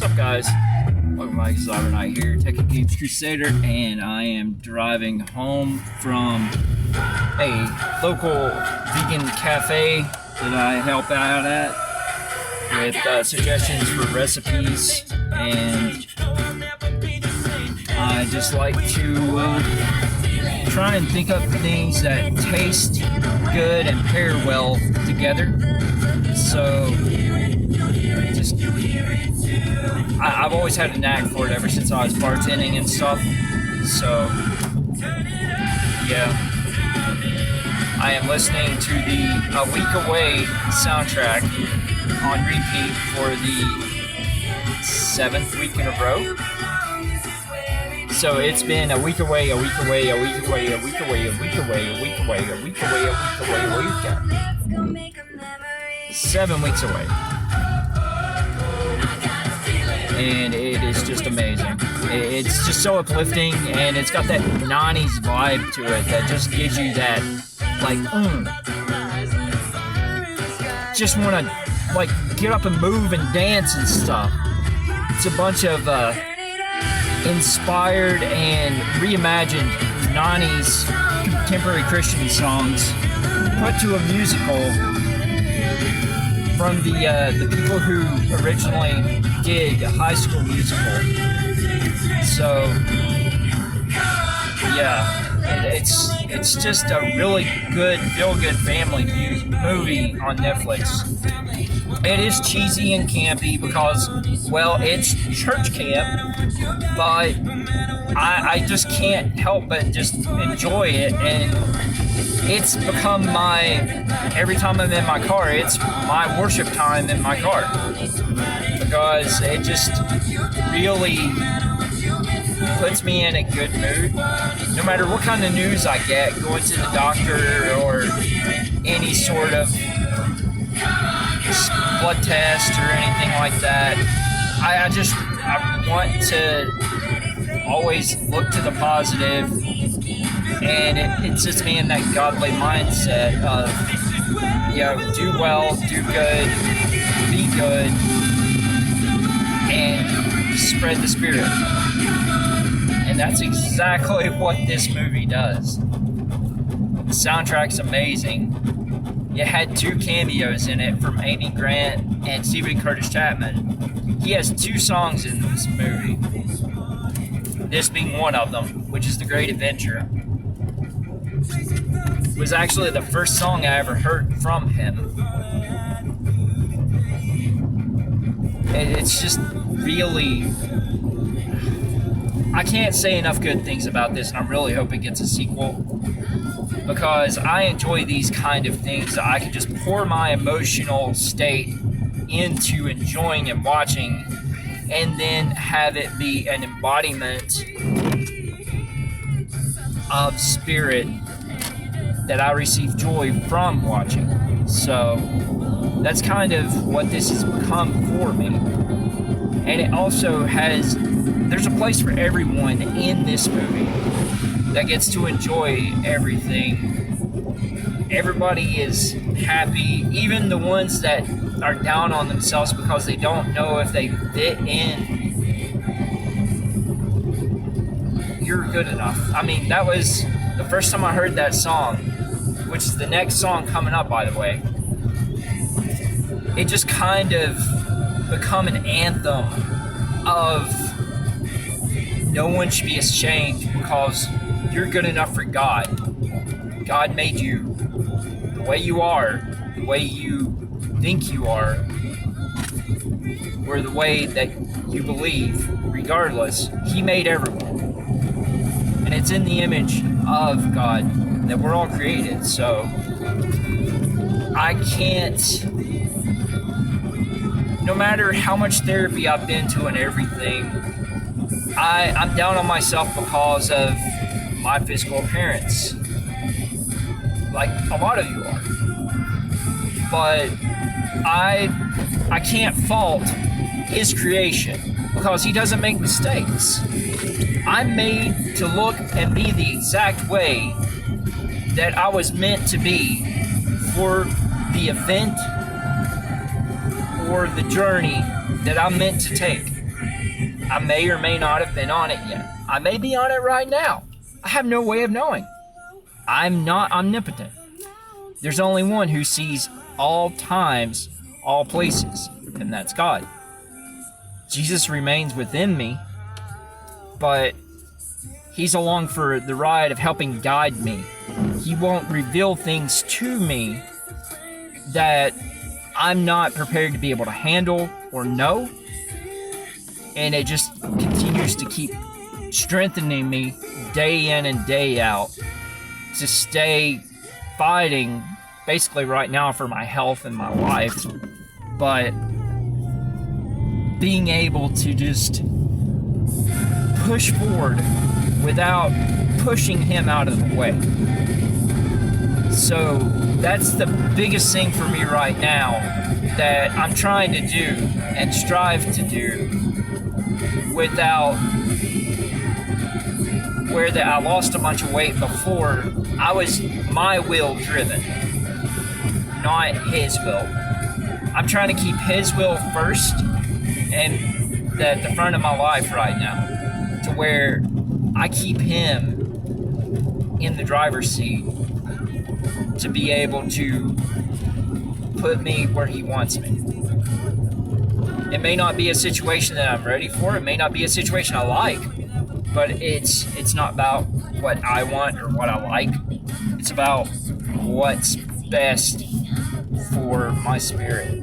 What's up, guys? Welcome back to Cyber Night here, Tech and Games Crusader, and I am driving home from a local vegan cafe that I help out at with suggestions for recipes, and I just like to try and think up things that taste good and pair well together. So I've always had a knack for it ever since I was bartending and stuff. So yeah, I am listening to the A Week Away soundtrack on repeat for the 7th week in a row. So it's been a week away, a week away, a week away, a week away, a week away, a week away, a week away, a week away, a week away. 7 weeks away. And it is just amazing. It's just so uplifting, and it's got that 90s vibe to it that just gives you that, like, just want to, like, get up and move and dance and stuff. It's a bunch of inspired and reimagined 90s contemporary Christian songs put to a musical from the people who originally did High School Musical. So yeah, it's just a really good, feel-good family movie on Netflix. It is cheesy and campy because, well, it's church camp, but I just can't help but just enjoy it, and it's become every time I'm in my car, it's my worship time in my car, because it just really puts me in a good mood. No matter what kind of news I get, going to the doctor or any sort of blood test or anything like that, I want to always look to the positive, and it sets me in that godly mindset of, do well, do good, be good, and spread the spirit. And that's exactly what this movie does. The soundtrack's amazing. It had 2 cameos in it from Amy Grant and Stephen Curtis Chapman. He has 2 songs in this movie, this being one of them, which is The Great Adventure. It was actually the first song I ever heard from him. It's just really, I can't say enough good things about this, and I really hope it gets a sequel, because I enjoy these kind of things that I can just pour my emotional state into enjoying and watching, and then have it be an embodiment of spirit that I receive joy from watching. So that's kind of what this has become for me. And it also there's a place for everyone in this movie that gets to enjoy everything. Everybody is happy, even the ones that are down on themselves because they don't know if they fit in. You're good enough. I mean, that was the first time I heard that song, which is the next song coming up, by the way. It just kind of become an anthem of no one should be ashamed because you're good enough for God. God made you the way you are, the way you think you are, or the way that you believe. Regardless, He made everyone. And it's in the image of God that we're all created. So I can't, no matter how much therapy I've been to and everything, I'm down on myself because of my physical appearance, like a lot of you are. But I can't fault His creation because He doesn't make mistakes. I'm made to look and be the exact way that I was meant to be for the event or the journey that I'm meant to take. I may or may not have been on it yet. I may be on it right now. I have no way of knowing. I'm not omnipotent. There's only one who sees all times, all places, and that's God. Jesus remains within me, but he's along for the ride of helping guide me. He won't reveal things to me that I'm not prepared to be able to handle or know. And it just continues to keep strengthening me day in and day out to stay fighting basically right now for my health and my life. But being able to just push forward without pushing him out of the way. So that's the biggest thing for me right now that I'm trying to do and strive to do without where that I lost a bunch of weight before. I was my will driven, not his will. I'm trying to keep his will first and at the front of my life right now, to where I keep him in the driver's seat to be able to put me where he wants me. It may not be a situation that I'm ready for. It may not be a situation I like, but it's not about what I want or what I like. It's about what's best for my spirit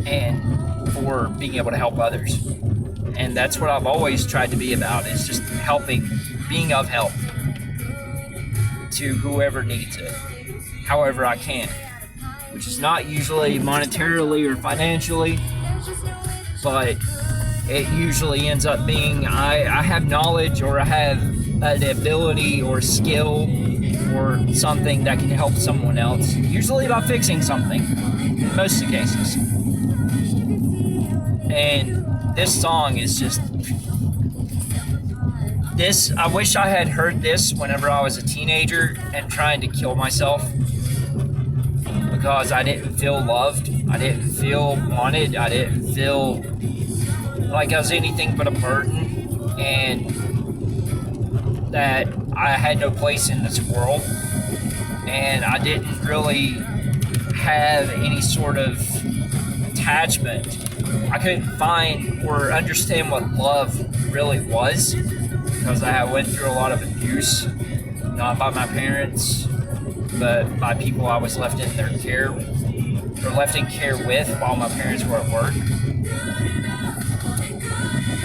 and for being able to help others. And that's what I've always tried to be about, is just helping, being of help to whoever needs it, however I can, which is not usually monetarily or financially, but it usually ends up being I have knowledge, or I have an ability or skill or something that can help someone else, usually by fixing something in most of the cases. And this song is just this. I wish I had heard this whenever I was a teenager and trying to kill myself, because I didn't feel loved, I didn't feel wanted, I didn't feel like I was anything but a burden, and that I had no place in this world, and I didn't really have any sort of attachment. I couldn't find or understand what love really was, because I went through a lot of abuse, not by my parents, but by people I was left in their care, or left in care with while my parents were at work.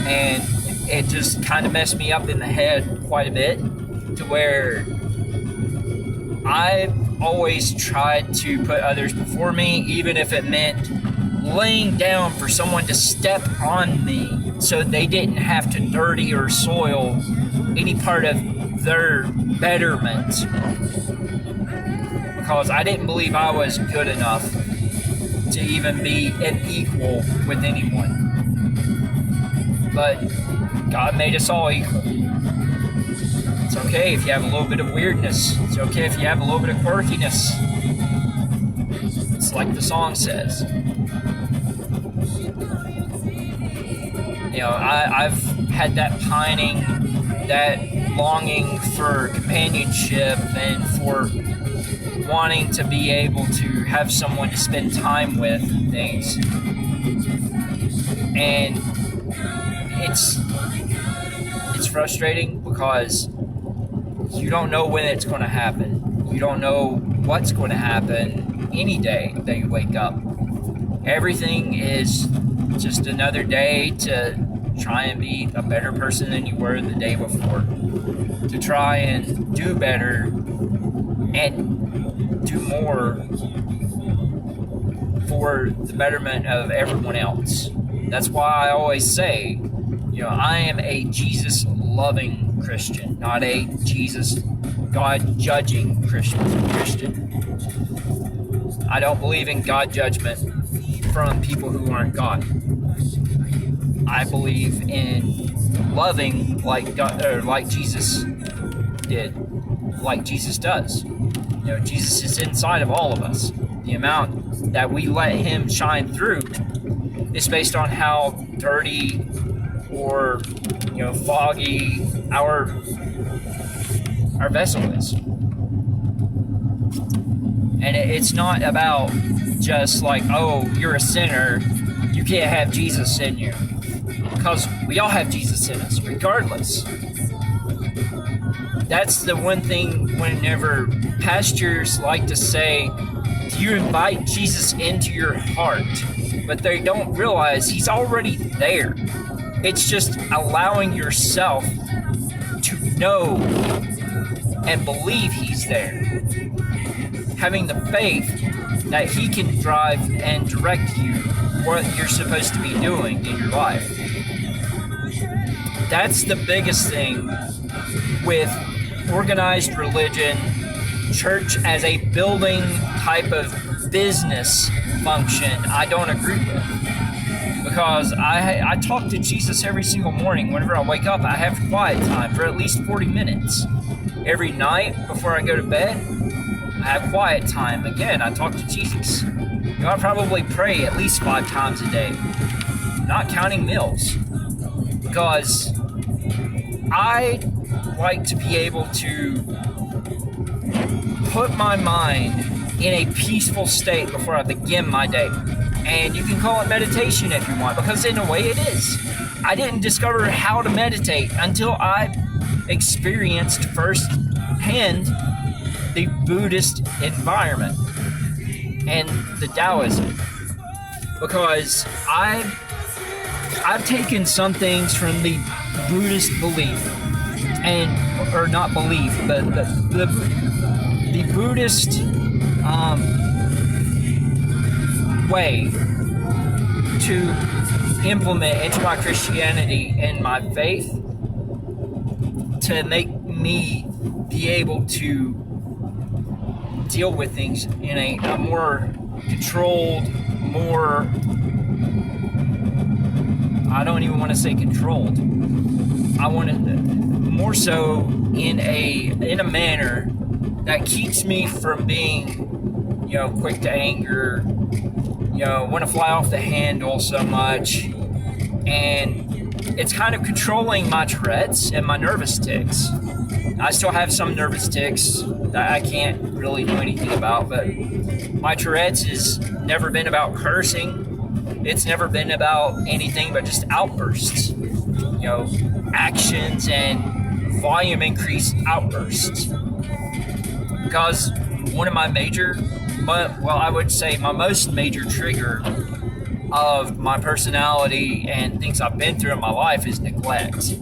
And it just kind of messed me up in the head quite a bit, to where I've always tried to put others before me, even if it meant laying down for someone to step on me so they didn't have to dirty or soil any part of their betterment, because I didn't believe I was good enough to even be an equal with anyone. But God made us all equal. It's okay if you have a little bit of weirdness. It's okay if you have a little bit of quirkiness. It's like the song says. You know, I've had that pining, that longing for companionship and for wanting to be able to have someone to spend time with and things. And it's frustrating, because you don't know when it's going to happen. You don't know what's going to happen any day that you wake up. Everything is just another day to try and be a better person than you were the day before, to try and do better and do more for the betterment of everyone else. That's why I always say, you know, I am a Jesus-loving Christian, not a Jesus God-judging Christian. I don't believe in God judgment from people who aren't God. I believe in loving like God, or like Jesus did, like Jesus does. You know, Jesus is inside of all of us. The amount that we let him shine through It's based on how dirty or foggy our vessel is. And it's not about just like, oh, you're a sinner, you can't have Jesus in you. Because we all have Jesus in us, regardless. That's the one thing whenever pastors like to say, you invite Jesus into your heart, but they don't realize he's already there. It's just allowing yourself to know and believe he's there. Having the faith that he can drive and direct you what you're supposed to be doing in your life. That's the biggest thing with organized religion, church as a building type of business function. I don't agree with. Because I talk to Jesus every single morning. Whenever I wake up, I have quiet time for at least 40 minutes. Every night before I go to bed, I have quiet time. Again, I talk to Jesus. I probably pray at least 5 times a day, not counting meals. Because I like to be able to put my mind in a peaceful state before I begin my day. And you can call it meditation if you want, because in a way it is. I didn't discover how to meditate until I experienced firsthand the Buddhist environment and the Taoism. Because I've taken some things from the Buddhist belief, or not belief, but the Buddhist way to implement into my Christianity and my faith to make me be able to deal with things in a more controlled, more, I don't even want to say controlled, I want it more so in a manner that keeps me from being quick to anger, want to fly off the handle so much, and it's kind of controlling my Tourette's and my nervous tics. I still have some nervous tics that I can't really do anything about, but my Tourette's has never been about cursing. It's never been about anything but just outbursts, actions and volume increase outbursts. Because one of my I would say my most major trigger of my personality and things I've been through in my life is neglect.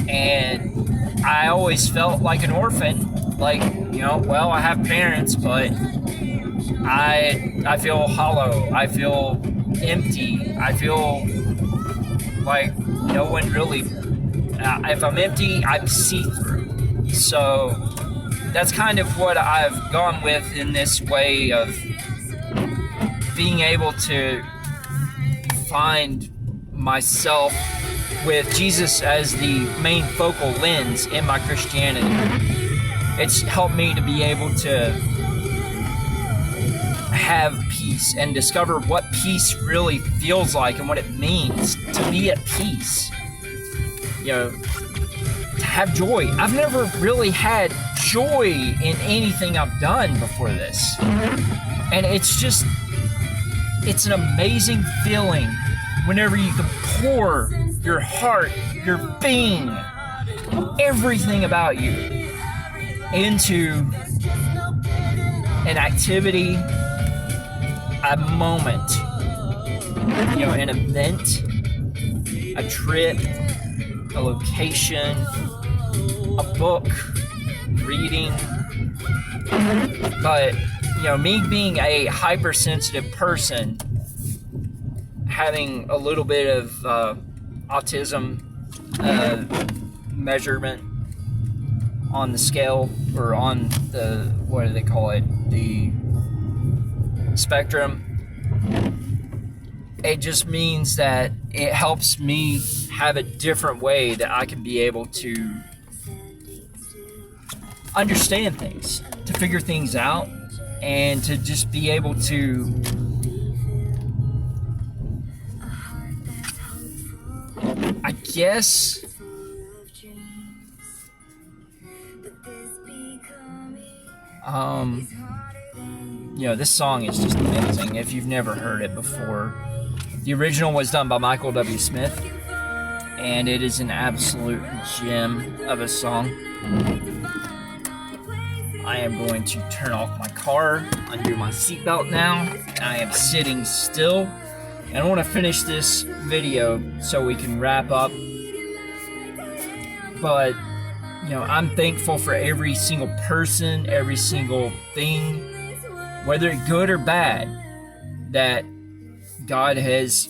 And I always felt like an orphan, like, I have parents, but I feel hollow, I feel empty, I feel like no one really, if I'm empty, I'm see-through. So that's kind of what I've gone with in this way of being able to find myself with Jesus as the main focal lens in my Christianity. It's helped me to be able to have peace and discover what peace really feels like and what it means to be at peace. To have joy. I've never really had joy in anything I've done before this. And it's an amazing feeling whenever you can pour your heart, your being, everything about you into an activity, a moment, an event, a trip, a location, a book, reading. But, me being a hypersensitive person, having a little bit of autism measurement on the scale, or on the, what do they call it, the spectrum, it just means that it helps me have a different way that I can be able to understand things, to figure things out, and to just be able to guess this song is just amazing if you've never heard it before. The original was done by Michael W. Smith, and it is an absolute gem of a song. I am going to turn off my car, undo my seatbelt now, and I am sitting still. And I want to finish this video so we can wrap up. But, I'm thankful for every single person, every single thing, whether it's good or bad, that God has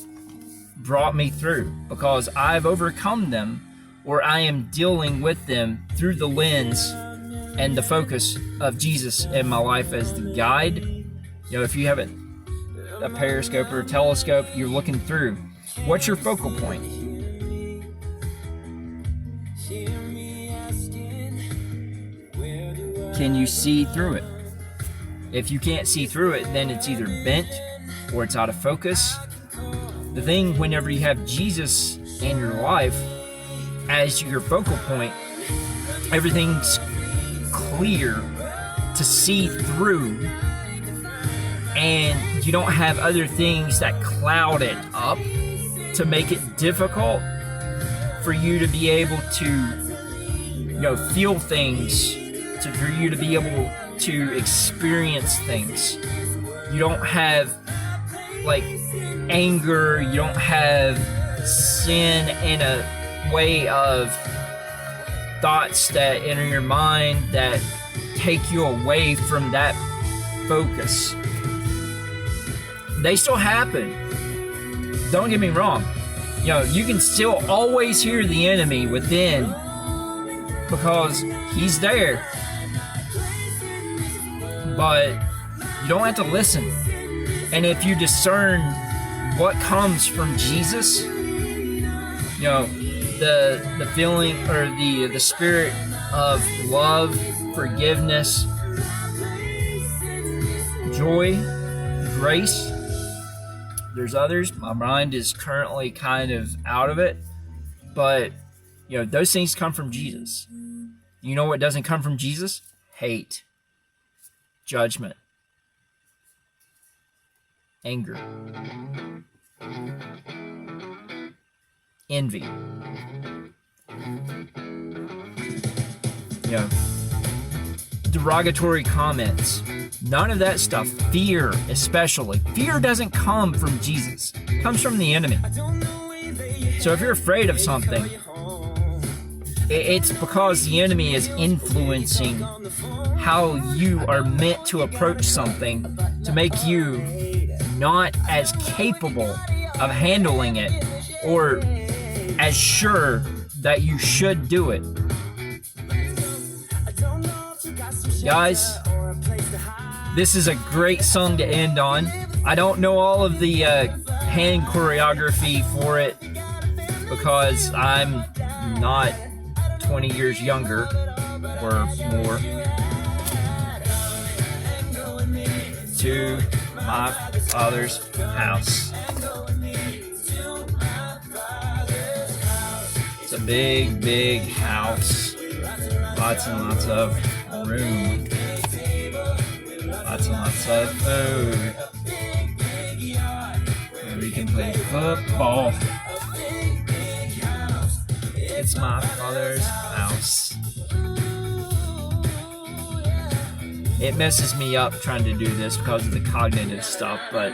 brought me through, because I've overcome them, or I am dealing with them through the lens and the focus of Jesus in my life as the guide. If you haven't a periscope or a telescope you're looking through, what's your focal point? Can you see through it? If you can't see through it, then it's either bent or it's out of focus. The thing, whenever you have Jesus in your life as your focal point, everything's clear to see through, and you don't have other things that cloud it up to make it difficult for you to be able to feel things, for you to be able to experience things. You don't have anger, you don't have sin in a way of thoughts that enter your mind that take you away from that focus. They still happen. Don't get me wrong. You can still always hear the enemy within, because he's there. But you don't have to listen. And if you discern what comes from Jesus, the feeling or the spirit of love, forgiveness, joy, grace. There's others. My mind is currently kind of out of it. But, those things come from Jesus. You know what doesn't come from Jesus? Hate. Judgment. Anger. Envy. Derogatory comments. None of that stuff. Fear, especially. Fear doesn't come from Jesus. It comes from the enemy. So if you're afraid of something, it's because the enemy is influencing how you are meant to approach something to make you not as capable of handling it or as sure that you should do it. Guys, this is a great song to end on. I don't know all of the hand choreography for it because I'm not 20 years younger or more. To my Father's house. It's a big, big house. Lots and lots of room. Lots and lots of food. And we can play football. It's my Father's house. It messes me up trying to do this because of the cognitive stuff, but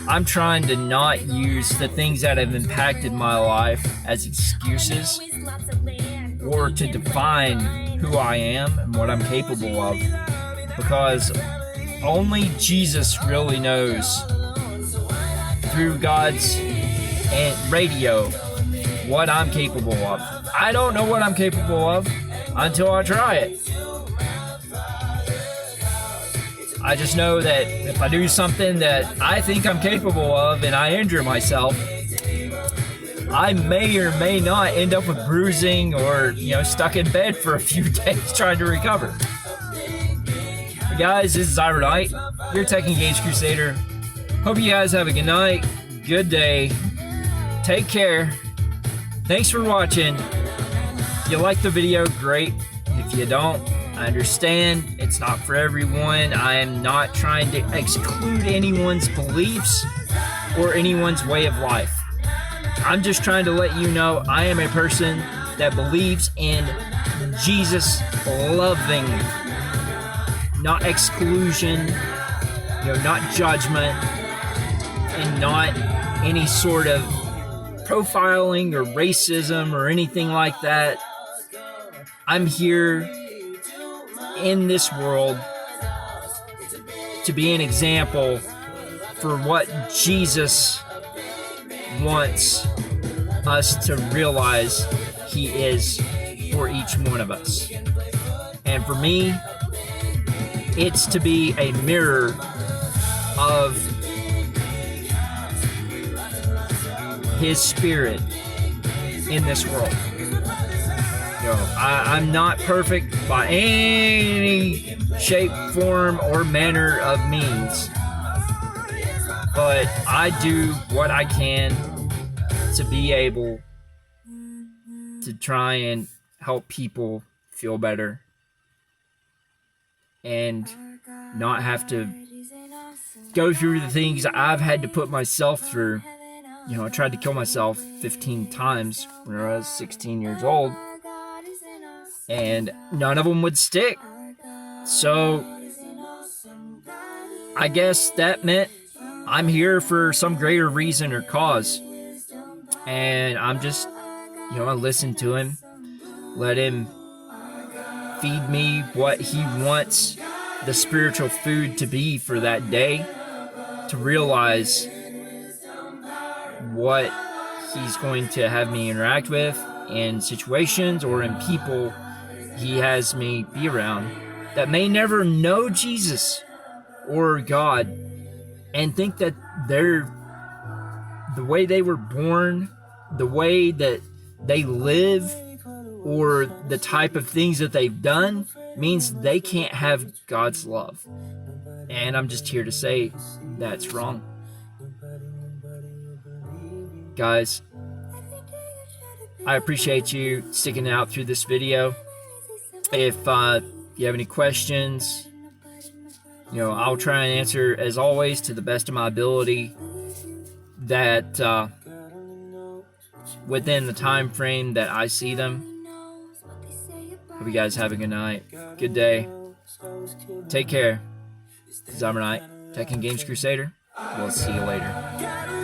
I'm trying to not use the things that have impacted my life as excuses or to define who I am and what I'm capable of, because only Jesus really knows through God's radio what I'm capable of. I don't know what I'm capable of until I try it. I just know that if I do something that I think I'm capable of and I injure myself, I may or may not end up with bruising or, stuck in bed for a few days trying to recover. But guys, this is Ira Knight, your Tech Engaged Crusader. Hope you guys have a good night, good day, take care, Thanks for watching. If you like the video, great. If you don't, I understand. It's not for everyone. I am not trying to exclude anyone's beliefs or anyone's way of life. I'm just trying to let you know I am a person that believes in Jesus loving, not exclusion, not judgment, and not any sort of profiling or racism or anything like that. I'm here in this world to be an example for what Jesus wants us to realize He is for each one of us. And for me, it's to be a mirror of His Spirit in this world. I'm not perfect by any shape, form, or manner of means, but I do what I can to be able to try and help people feel better and not have to go through the things I've had to put myself through. I tried to kill myself 15 times when I was 16 years old, and none of them would stick. So I guess that meant I'm here for some greater reason or cause. And I'm just, I listen to Him, let Him feed me what He wants the spiritual food to be for that day, to realize what He's going to have me interact with in situations or in people He has me be around that may never know Jesus or God and think that they're the way they were born, the way that they live, or the type of things that they've done means they can't have God's love. And I'm just here to say that's wrong. Guys, I appreciate you sticking out through this video. If you have any questions, I'll try and answer, as always, to the best of my ability, that within the time frame that I see them. Hope you guys have a good night, good day. Take care. This is Knight, Tech and Games Crusader. We'll see you later.